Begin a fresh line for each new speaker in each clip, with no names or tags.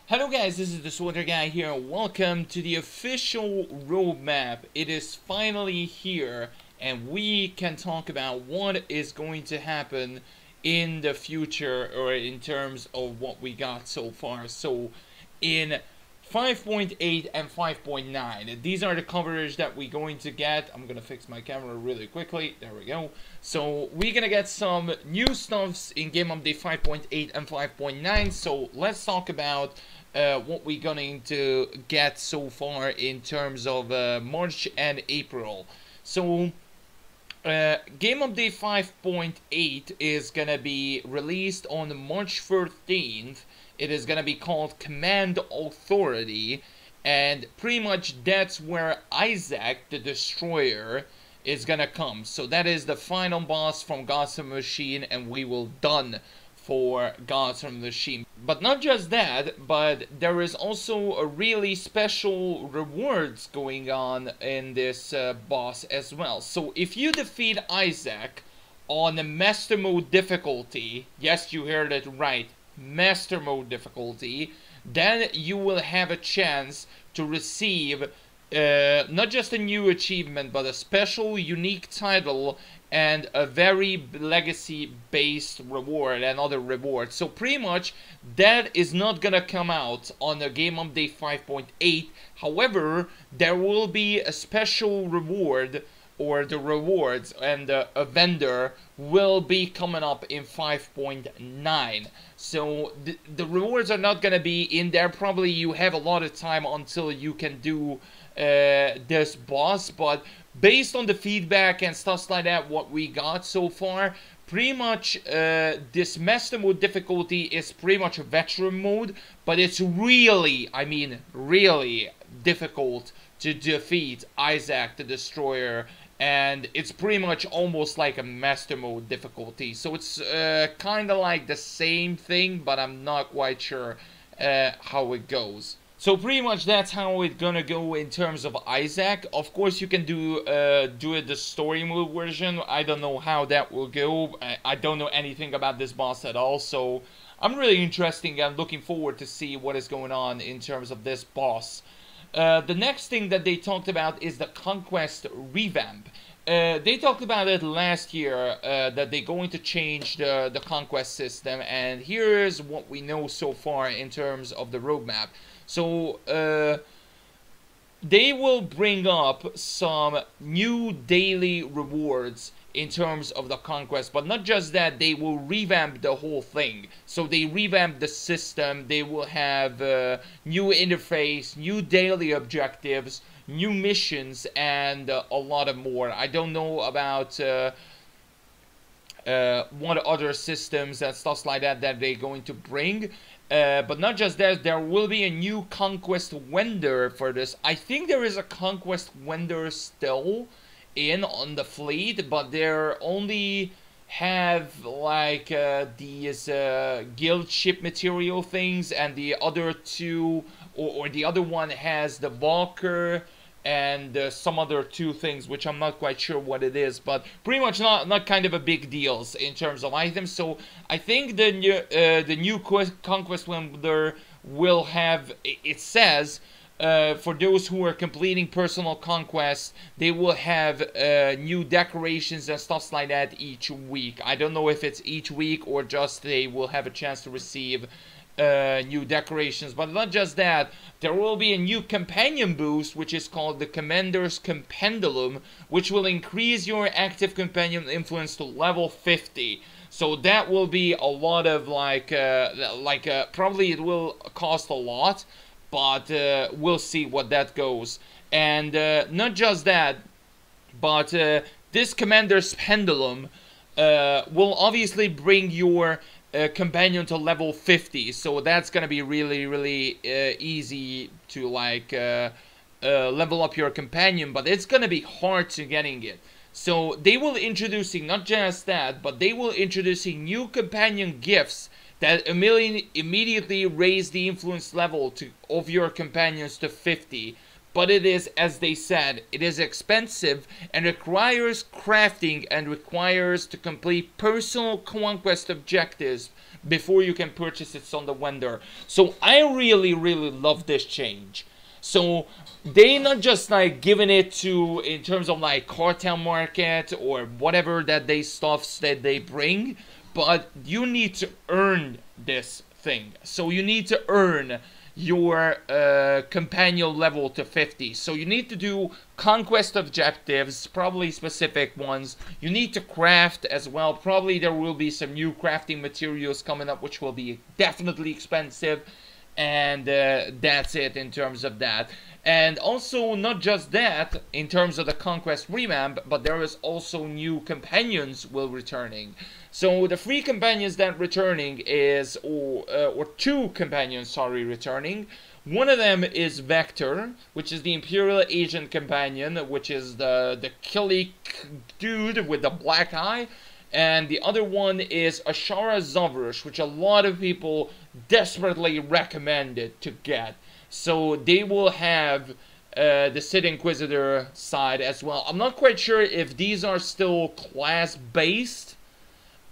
Hello guys, this is the SWTOR guy here. Welcome to the official roadmap. It is finally here and we can talk about what is going to happen in the future or in terms of what we got so far. So in 5.8 and 5.9, these are the coverage that we're going to get. I'm gonna fix my camera really quickly. There we go. So we're gonna get some new stuffs in game update 5.8 and 5.9. So let's talk about what we're going to get so far in terms of March and April. So game update 5.8 is gonna be released on March 13th. It is gonna be called Command Authority, and pretty much that's where Isaac the Destroyer is gonna come. So that is the final boss from Gods of Machine, and we will done for Gods of Machine. But not just that, but there is also a really special rewards going on in this boss as well. So if you defeat Isaac on the Master Mode difficulty, yes, you heard it right, Master Mode difficulty, then you will have a chance to receive not just a new achievement, but a special unique title and a very legacy based reward and other rewards. So pretty much that is not gonna come out on the game update 5.8. However, there will be a special reward, or the rewards and a vendor will be coming up in 5.9. So the rewards are not gonna be in there. Probably you have a lot of time until you can do this boss, but based on the feedback and stuff like that, what we got so far, pretty much this Master Mode difficulty is pretty much a veteran mode, but it's really, I mean really difficult to defeat Isaac the Destroyer, and it's pretty much almost like a Master Mode difficulty. So it's kind of like the same thing, but I'm not quite sure how it goes. So pretty much that's how it's gonna go in terms of Isaac. Of course, you can do it the story mode version. I don't know how that will go. I don't know anything about this boss at all, so I'm really interested and looking forward to see what is going on in terms of this boss. The next thing that they talked about is the Conquest revamp. They talked about it last year, that they're going to change the Conquest system, and here's what we know so far in terms of the roadmap. So, they will bring up some new daily rewards in terms of the Conquest, but not just that, they will revamp the whole thing. So they revamp the system, they will have new interface, new daily objectives, new missions, and a lot of more. I don't know about what other systems and stuff like that they're going to bring. But not just that, there will be a new Conquest vendor for this. I think there is a Conquest vendor still on the fleet, but they're only have like these guild ship material things, and the other two, or the other one has the Walker and some other two things, which I'm not quite sure what it is, but pretty much not kind of a big deals in terms of items. So I think the new Conquest vendor will have, it says, for those who are completing personal conquests, they will have new decorations and stuff like that each week. I don't know if it's each week or just they will have a chance to receive new decorations. But not just that, there will be a new companion boost, which is called the Commander's Compendulum, which will increase your active companion influence to level 50. So that will be a lot of probably it will cost a lot, but we'll see what that goes. And not just that, but this Commander's Pendulum will obviously bring your companion to level 50. So that's gonna be really easy to level up your companion, but it's gonna be hard to getting it. So they will introducing not just that, but they will introducing new companion gifts that immediately raise the influence level of your companions to 50. but it is, as they said, it is expensive and requires crafting and requires to complete personal conquest objectives before you can purchase it on the vendor. So I really love this change. So they not just like giving it to in terms of like cartel market or whatever that they stuffs that they bring, but you need to earn this thing. So you need to earn your companion level to 50. So you need to do conquest objectives, probably specific ones. You need to craft as well. Probably there will be some new crafting materials coming up, which will be definitely expensive. And that's it in terms of that. And also not just that in terms of the Conquest revamp, but there is also new companions will returning. So the 3 companions that returning is, or 2 companions, sorry, returning. One of them is Vector, which is the Imperial Agent companion, which is the killy dude with the black eye. And the other one is Ashara Zavrush, which a lot of people desperately recommended to get. So they will have the Sith Inquisitor side as well. I'm not quite sure if these are still class-based,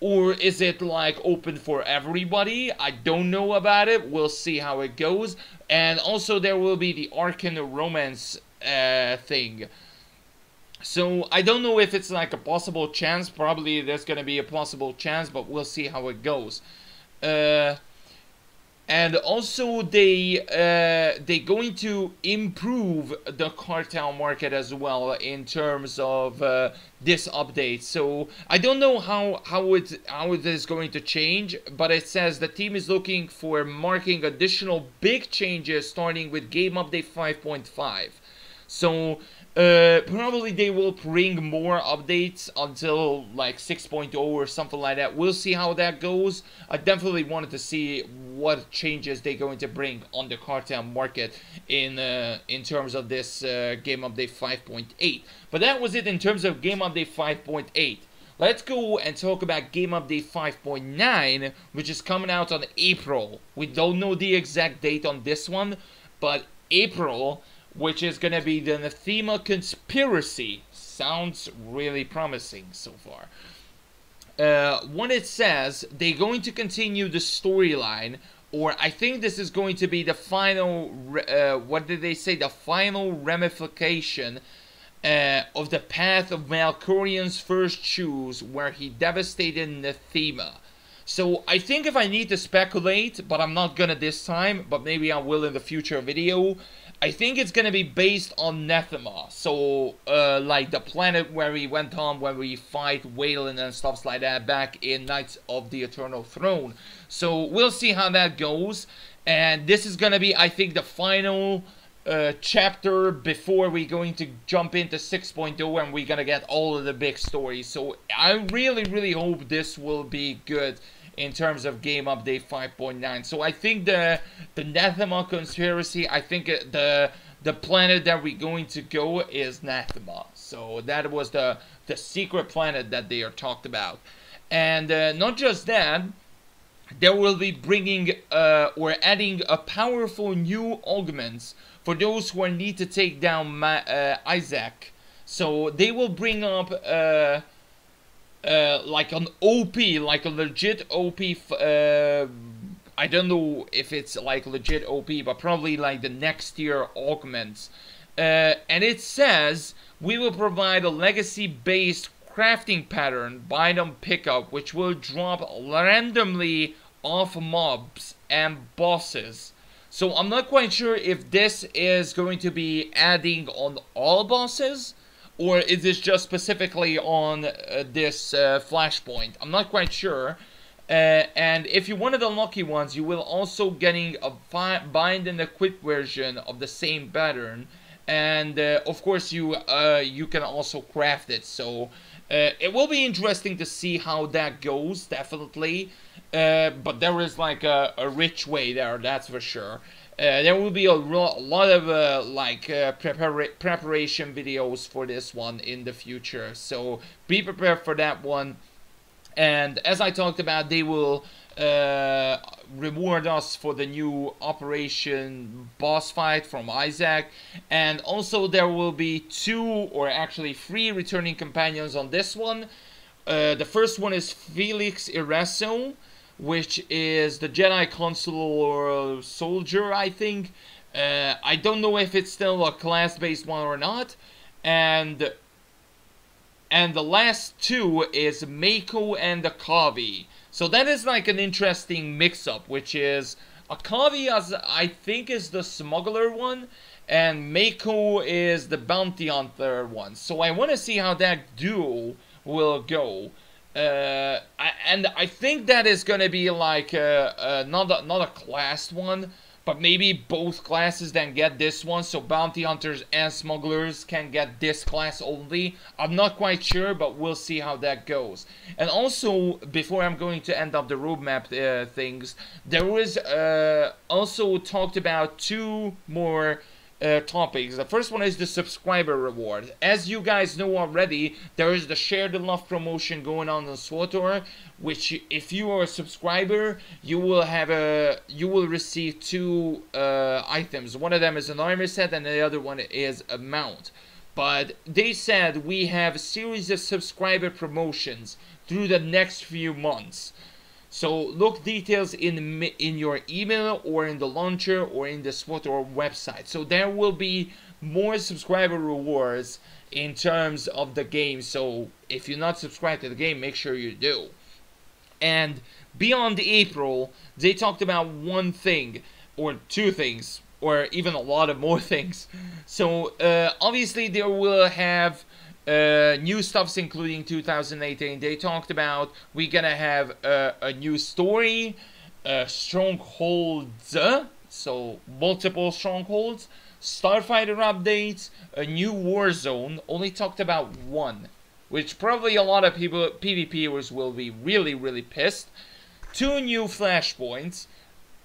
or is it like open for everybody? I don't know about it. We'll see how it goes. And also there will be the Arcane Romance thing. So I don't know if it's like a possible chance. Probably there's gonna be a possible chance, but we'll see how it goes. And also they going to improve the cartel market as well in terms of this update. So I don't know how it is going to change, but it says the team is looking for marking additional big changes starting with game update 5.5. So probably they will bring more updates until like 6.0 or something like that. We'll see how that goes. I definitely wanted to see what changes they're going to bring on the cartel market in terms of this game update 5.8. But that was it in terms of game update 5.8. Let's go and talk about game update 5.9, which is coming out on April. We don't know the exact date on this one, but April, which is going to be the Anathema Conspiracy. Sounds really promising so far. What it says, they're going to continue the storyline, or I think this is going to be the final, what did they say, the final ramification of the path of Malkurian's first choose, where he devastated Anathema. So I think if I need to speculate, but I'm not gonna this time, but maybe I will in the future video, I think it's gonna be based on Anathema. So like the planet where we went on, where we fight Wayland and stuff like that back in Knights of the Eternal Throne. So we'll see how that goes. And this is gonna be, I think, the final chapter before we're going to jump into 6.0 and we're gonna get all of the big stories. So I really hope this will be good in terms of game update 5.9. So I think the Anathema Conspiracy, I think the planet that we're going to go is Anathema. So that was the secret planet that they are talked about. And not just that, they will be bringing or adding a powerful new augments for those who need to take down Isaac. So they will bring up like an OP, like a legit OP, I don't know if it's like legit OP, but probably like the next tier augments. And it says, we will provide a legacy-based crafting pattern, bind on pickup, which will drop randomly off mobs and bosses. So I'm not quite sure if this is going to be adding on all bosses, or is this just specifically on this flashpoint? I'm not quite sure. And if you're one of the lucky ones, you will also getting a bind and equip version of the same pattern. And of course you can also craft it. So it will be interesting to see how that goes, definitely. But there is like a rich way there, that's for sure. There will be a lot of preparation videos for this one in the future, so be prepared for that one. And as I talked about, they will reward us for the new Operation boss fight from Isaac. And also there will be 2 or actually 3 returning companions on this one. The first one is Felix Iraso, which is the Jedi Consular Soldier, I think. I don't know if it's still a class-based one or not. And the last 2 is Mako and Akavi. So that is like an interesting mix-up, which is Akavi, as I think, is the smuggler one, and Mako is the bounty hunter one. So I want to see how that duo will go. And I think that is going to be like not a classed one, but maybe both classes then get this one, so bounty hunters and smugglers can get this class only. I'm not quite sure, but we'll see how that goes. And also, before I'm going to end up the roadmap things, there was also talked about 2 more topics. The first one is the subscriber reward. As you guys know already, there is the Share the Love promotion going on SWTOR, which if you are a subscriber, you will receive 2 items. One of them is an armor set and the other one is a mount. But they said we have a series of subscriber promotions through the next few months. So look details in your email or in the launcher or in the SWTOR website. So there will be more subscriber rewards in terms of the game. So if you're not subscribed to the game, make sure you do. And beyond April, they talked about 1 thing or 2 things or even a lot of more things. So obviously they will have new stuffs including 2018. They talked about we're gonna have a new story, strongholds, so multiple strongholds, starfighter updates, a new war zone. Only talked about 1, which probably a lot of people, PvPers, will be really pissed. 2 new flashpoints,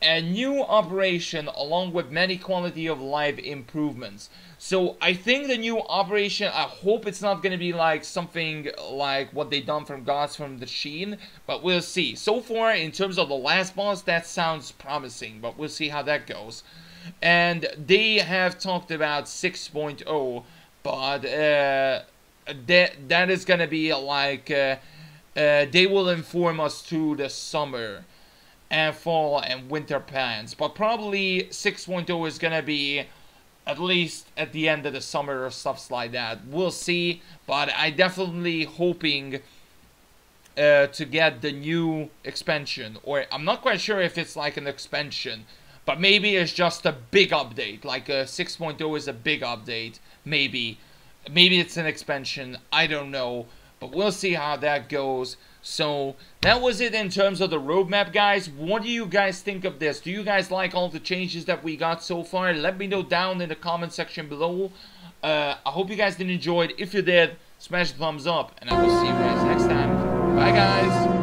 a new operation along with many quality of life improvements. So I think the new operation, I hope it's not going to be like something like what they done from Gods from the Sheen, but we'll see. So far, in terms of the last boss, that sounds promising, but we'll see how that goes. And they have talked about 6.0, but that is going to be like, they will inform us through the summer and fall and winter plans. But probably 6.0 is going to be at least at the end of the summer or stuff like that. We'll see, but I definitely hoping to get the new expansion. Or I'm not quite sure if it's like an expansion, but maybe it's just a big update. Like 6.0 is a big update, maybe. Maybe it's an expansion, I don't know. But we'll see how that goes. So that was it in terms of the roadmap, guys. What do you guys think of this? Do you guys like all the changes that we got so far? Let me know down in the comment section below. I hope you guys did enjoy it. If you did, smash the thumbs up, and I will see you guys next time. Bye, guys.